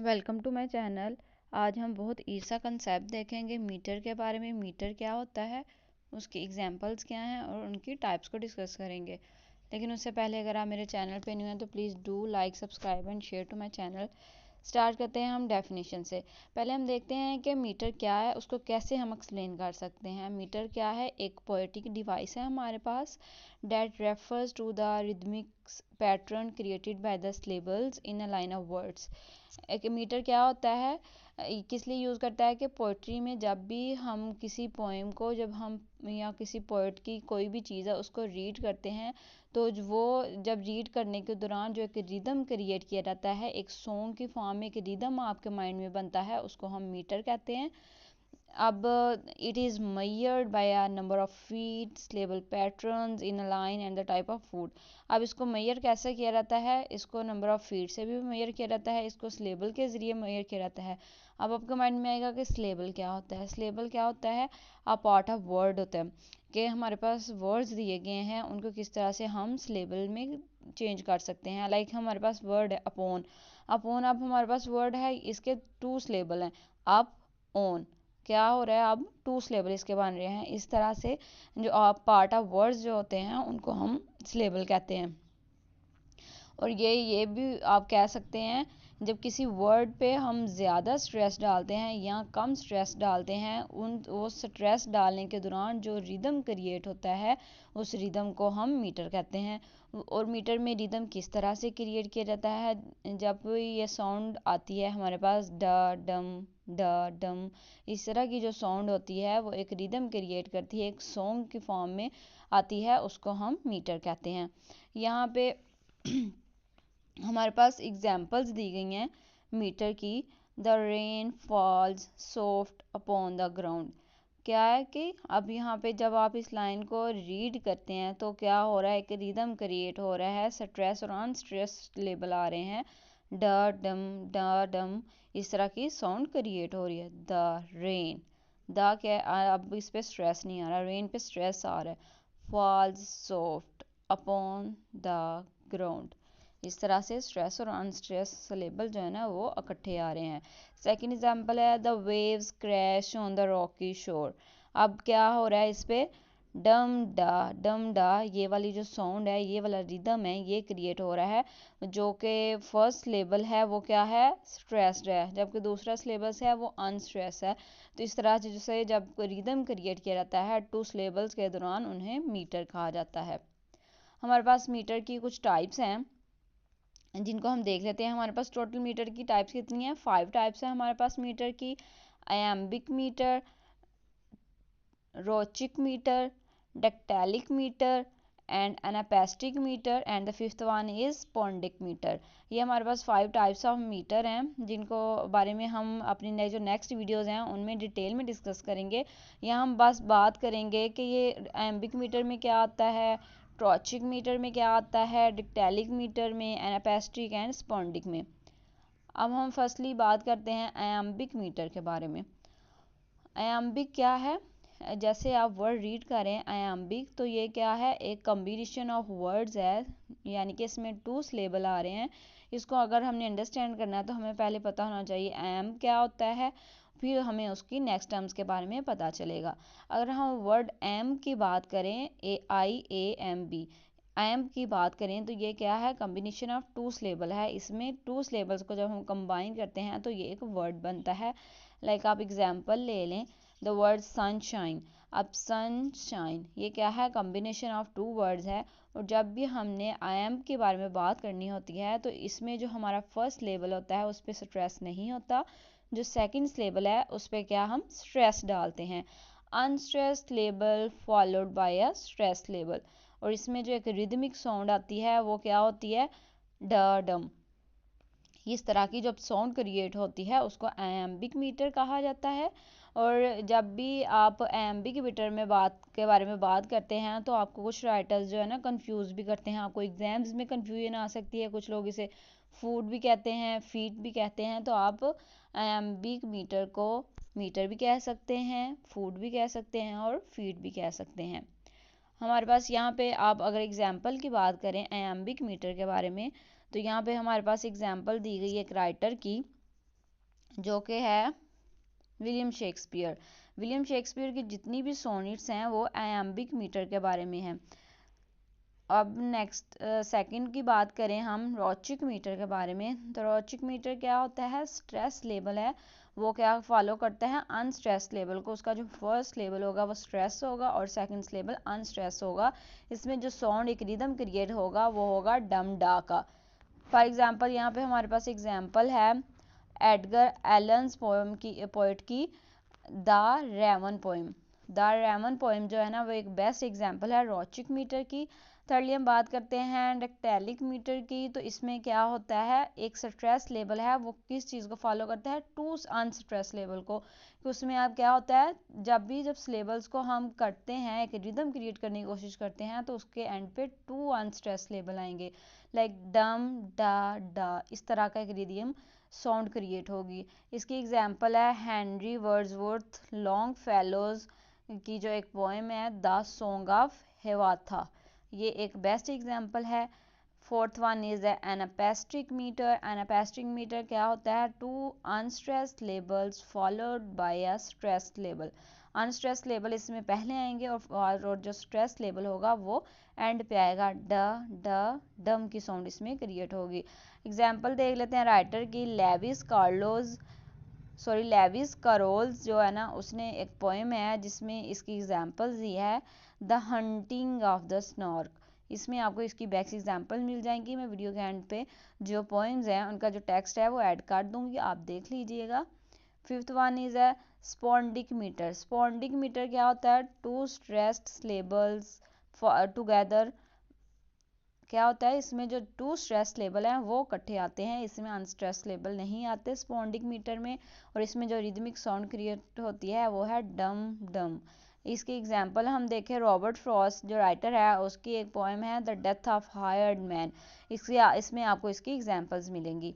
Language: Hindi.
Welcome to my channel. आज हम बहुत ईसा कंसेप्ट देखेंगे मीटर के बारे में। मीटर क्या होता है, उसकी एग्जांपल्स क्या हैं और उनकी टाइप्स को डिस्कस करेंगे। लेकिन उससे पहले अगर आप मेरे चैनल पे न्यू हैं तो please do like, subscribe and share to my channel. Start करते हैं हम डेफिनेशन से। पहले हम देखते हैं कि मीटर क्या है, उसको कैसे हम एक्सप्लेन कर सकते हैं। मीटर क्या है? एक पोएटिक डिवाइस है हमारे पास that refers to the rhythmic pattern created by the syllables in a line of words। एक मीटर क्या होता है, किस लिए यूज़ करता है कि पोइट्री में जब भी हम किसी पोएम को जब हम या किसी पोइट की कोई भी चीज़ है उसको रीड करते हैं तो वो जब रीड करने के दौरान जो एक रिदम क्रिएट किया जाता है, एक सॉन्ग की फॉर्म में एक रिदम आपके माइंड में बनता है, उसको हम मीटर कहते हैं। अब it is measured by a number of feet, syllable patterns in a line and the type of food। अब इसको मेजर कैसे किया जाता है? इसको नंबर ऑफ फीट से भी मेजर किया जाता है, इसको स्लेबल के ज़रिए मेजर किया जाता है। अब आपके माइंड में आएगा कि स्लेबल क्या होता है। स्लेबल क्या होता है? अ पार्ट ऑफ वर्ड होता है कि हमारे पास वर्ड्स दिए गए हैं, उनको किस तरह से हम स्लेबल में चेंज कर सकते हैं। लाइक हमारे पास वर्ड है अपोन। अपोन अब हमारे पास वर्ड है, इसके टू स्लेबल हैं, अप ओन। क्या हो रहा है? अब टू सिलेबल इसके बन रहे हैं। इस तरह से जो आप पार्ट ऑफ वर्ड्स जो होते हैं उनको हम सिलेबल कहते हैं। और ये भी आप कह सकते हैं जब किसी वर्ड पे हम ज़्यादा स्ट्रेस डालते हैं या कम स्ट्रेस डालते हैं, उन वो स्ट्रेस डालने के दौरान जो रिदम क्रिएट होता है उस रिदम को हम मीटर कहते हैं। और मीटर में रिदम किस तरह से क्रिएट किया जाता है? जब ये साउंड आती है हमारे पास ड डम ड डम, इस तरह की जो साउंड होती है वो एक रिदम क्रिएट करती है, एक सॉन्ग की फॉर्म में आती है, उसको हम मीटर कहते हैं। यहाँ पे हमारे पास एग्जाम्पल्स दी गई हैं मीटर की। The rain false soft upon the ground. क्या है कि अब यहाँ पे जब आप इस लाइन को रीड करते हैं तो क्या हो रहा है, एक रिदम क्रिएट हो रहा है, स्ट्रेस और अनस्ट्रेस लेबल आ रहे हैं, ड डम, इस तरह की साउंड क्रिएट हो रही है। द रेन, द क्या है, अब इस पे स्ट्रेस नहीं आ रहा, रेन पे स्ट्रेस आ रहा है। Falls soft upon the ground, इस तरह से स्ट्रेस और अनस्ट्रेस लेबल जो है ना वो इकट्ठे आ रहे हैं। सेकंड एग्जांपल है the waves crash on the Rocky शोर। अब क्या हो रहा है इस पे? डम डा, ये वाली जो साउंड है, ये वाला रिदम है, ये क्रिएट हो रहा है, जो कि फर्स्ट लेबल है वो क्या है? स्ट्रेस्ड है, जबकि दूसरा सिलेबस है वो अनस्ट्रेस है। तो इस तरह से जब रिदम क्रिएट किया जाता है टू सिलेबल्स के दौरान उन्हें मीटर कहा जाता है। हमारे पास मीटर की कुछ टाइप्स हैं जिनको हम देख लेते हैं। हमारे पास टोटल मीटर की टाइप्स कितनी है? 5 टाइप्स है हमारे पास मीटर की। Iambic metre, trochaic metre, dactylic metre and anapestic metre and the fifth one is spondaic metre. ये हमारे पास 5 टाइप्स ऑफ मीटर हैं जिनको बारे में हम अपनी जो नेक्स्ट वीडियोज़ हैं उनमें डिटेल में डिस्कस करेंगे। यहाँ हम बस बात करेंगे कि ये आयम्बिक मीटर में क्या आता है, ट्रॉचिक मीटर में क्या आता है, डिक्टैलिक मीटर में, एनापेस्टिक एंड स्पॉन्डिक में। अब हम फर्स्टली बात करते हैं आयम्बिक मीटर के बारे में। आयम्बिक क्या है? जैसे आप वर्ड रीड करें आयम्बिक, तो ये क्या है? एक कम्बिनेशन ऑफ वर्ड्स है, यानी कि इसमें टू सिलेबल आ रहे हैं। इसको अगर हमने अंडरस्टैंड करना है तो हमें पहले पता होना चाहिए एम क्या होता है, फिर हमें उसकी नेक्स्ट टर्म्स के बारे में पता चलेगा। अगर हम वर्ड एम की बात करें, AIAMB, एम की बात करें तो ये क्या है? कम्बिनेशन ऑफ टू सिलेबल है। इसमें टू सिलेबल्स को जब हम कंबाइन करते हैं तो ये एक वर्ड बनता है। लाइक आप एग्जांपल ले लें, द वर्ड सनशाइन। अब सनशाइन ये क्या है? कम्बिनेशन ऑफ टू वर्ड्स है। और जब भी हमने आई एम के बारे में बात करनी होती है तो इसमें जो हमारा फर्स्ट लेबल होता है उस पर स्ट्रेस नहीं होता, जो सेकंड लेबल है उस पर क्या हम स्ट्रेस डालते हैं। Unstressed label followed by a stress label. और इसमें जो एक रिदमिक साउंड आती है वो क्या होती है? ड डम। इस तरह की जब साउंड क्रिएट होती है उसको आयम्बिक मीटर कहा जाता है। और जब भी आप आयम्बिक मीटर में बात के बारे में बात करते हैं तो आपको कुछ राइटर्स जो है ना कंफ्यूज भी करते हैं, आपको एग्जाम्स में कंफ्यूजन आ सकती है। कुछ लोग इसे फूड भी कहते हैं, फीट भी कहते हैं। तो आप आयम्बिक मीटर को मीटर भी कह सकते हैं, फूड भी कह सकते हैं और फीट भी कह सकते हैं। हमारे पास यहाँ पे आप अगर एग्जाम्पल की बात करें आयम्बिक मीटर के बारे में तो यहाँ पे हमारे पास एग्जाम्पल दी गई है एक राइटर की। जो कि है विलियम शेक्सपियर। विलियम शेक्सपियर की जितनी भी सोनेट्स हैं वो आयम्बिक मीटर के बारे में हैं। अब नेक्स्ट सेकंड की बात करें हम रॉचिक मीटर के बारे में, तो रॉचिक मीटर क्या होता है, स्ट्रेस लेवल है, वो क्या फॉलो करता है, अनस्ट्रेस लेवल को। उसका जो फर्स्ट लेवल होगा वो स्ट्रेस होगा और सेकंड लेवल अनस्ट्रेस होगा। इसमें जो साउंड एक रिदम क्रिएट होगा वो होगा डम डा का। फॉर एग्जांपल यहाँ पे हमारे पास एग्जांपल है एडगर एलन्स पोएट की the Raven poem. The Raven poem जो है ना वो एक बेस्ट एग्जांपल है रॉचिक मीटर की। थर्डली हम बात करते हैं रेक्टेलिक मीटर की, तो इसमें क्या होता है, एक स्ट्रेस लेवल है, वो किस चीज़ को फॉलो करता है, टू अनस्ट्रेस लेवल को। कि उसमें आप क्या होता है, जब सिलेबल्स को हम करते हैं, एक रिदम क्रिएट करने की कोशिश करते हैं, तो उसके एंड पे टू अनस्ट्रेस लेवल आएंगे, लाइक डम डा डा, इस तरह का एक रिदम साउंड क्रिएट होगी। इसकी एग्जांपल है हेनरी वर्ड्सवर्थ लॉन्ग फेलोज की जो एक पोएम है द सॉन्ग ऑफ हेवाथा, ये एक बेस्ट एग्जांपल है। Fourth one is anapestic metre. Anapestic metre क्या होता है, two unstressed syllables followed by a stressed syllable. Unstressed syllable इसमें पहले आएंगे और जो स्ट्रेस लेबल होगा वो एंड पे आएगा, ड ड डम की साउंड इसमें क्रिएट होगी। एग्जाम्पल देख लेते हैं राइटर की, लेविस करोल्स जो है ना, उसने एक पोएम है जिसमें इसकी एग्जांपल्स दी है द हंटिंग ऑफ द स्नॉर्क। इसमें आपको इसकी बैक्स एग्जांपल मिल जाएंगी, मैं वीडियो के एंड पे जो पोएम्स हैं उनका जो टेक्स्ट है वो ऐड कर दूंगी, आप देख लीजिएगा। फिफ्थ वन इज है स्पॉन्डिक मीटर। स्पॉन्डिक मीटर क्या होता है, टू स्ट्रेस्ड सिलेबल्स टुगेदर, क्या होता है, इसमें जो टू स्ट्रेस लेवल हैं वो इकट्ठे आते हैं, इसमें अनस्ट्रेस लेवल नहीं आते स्पॉन्डिक मीटर में। और इसमें जो रिदमिक साउंड क्रिएट होती है वो है डम डम। इसकी एग्जांपल हम देखें, रॉबर्ट फ्रॉस्ट जो राइटर है उसकी एक पोएम है the death of hired man, इसमें आपको इसकी एग्जांपल्स मिलेंगी।